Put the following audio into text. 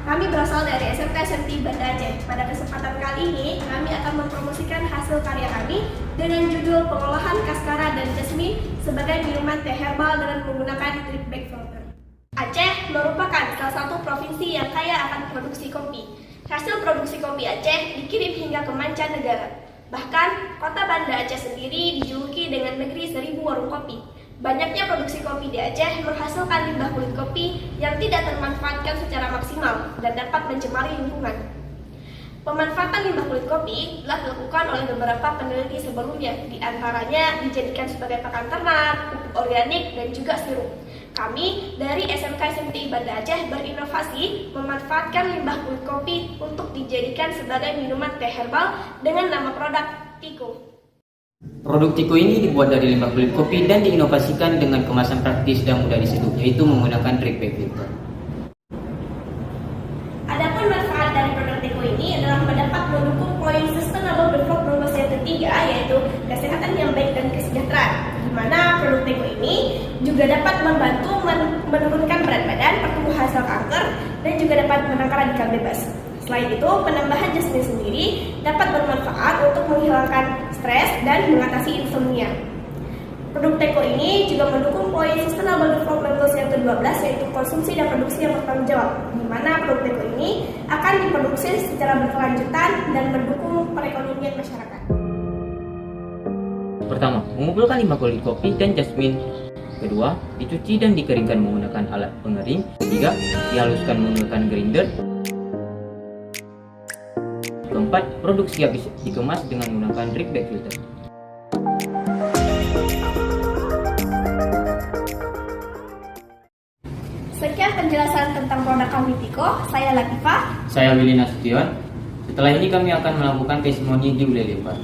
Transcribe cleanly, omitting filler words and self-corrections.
Kami berasal dari SMK SMT Banda Aceh. Pada kesempatan kali ini, kami akan mempromosikan hasil karya kami dengan judul pengolahan kaskara dan jasmin sebagai minuman teh herbal dengan menggunakan drip bag filter. Aceh merupakan salah satu provinsi yang kaya akan produksi kopi. Hasil produksi kopi Aceh dikirim hingga ke mancanegara. Bahkan, kota Banda Aceh sendiri dijuluki dengan negeri 1000 warung kopi. Banyaknya produksi kopi di Aceh menghasilkan limbah kulit kopi yang tidak termanfaatkan secara maksimal dan dapat mencemari lingkungan. Pemanfaatan limbah kulit kopi telah dilakukan oleh beberapa peneliti sebelumnya, di antaranya dijadikan sebagai pakan ternak, pupuk organik, dan juga sirup. Kami dari SMK SMT Banda Aceh berinovasi memanfaatkan limbah kulit kopi untuk dijadikan sebagai minuman teh herbal dengan nama produk Tiko. Produk Tiko ini dibuat dari limbah kulit kopi dan diinovasikan dengan kemasan praktis dan mudah diseduh, yaitu menggunakan drip bag filter. Adapun manfaat dari produk Tiko ini adalah mendapat mendukung poin Sustainable Development Goals yang ketiga, yaitu kesehatan yang baik dan kesejahteraan, di mana produk Tiko ini juga dapat membantu menurunkan berat badan, pertumbuhan sel kanker, dan juga dapat menangkal radikal bebas. Selain itu, penambahan jasmin sendiri dapat bermanfaat untuk menghilangkan stres dan mengatasi insomnia. Produk Teko ini juga mendukung poin Sustainable Development Goals yang ke-12, yaitu konsumsi dan produksi yang bertanggung jawab, di mana produk Teko ini akan diproduksi secara berkelanjutan dan mendukung perekonomian masyarakat. Pertama, mengumpulkan limbah kulit kopi dan jasmin. Kedua, dicuci dan dikeringkan menggunakan alat pengering. Ketiga, dihaluskan menggunakan grinder. Keempat, produk siap dikemas dengan menggunakan drip bag filter. Sekian penjelasan tentang produk kami Tiko. Saya Latifah. Saya Willy Nasution. Setelah ini kami akan melakukan testimoni di Ulelepa.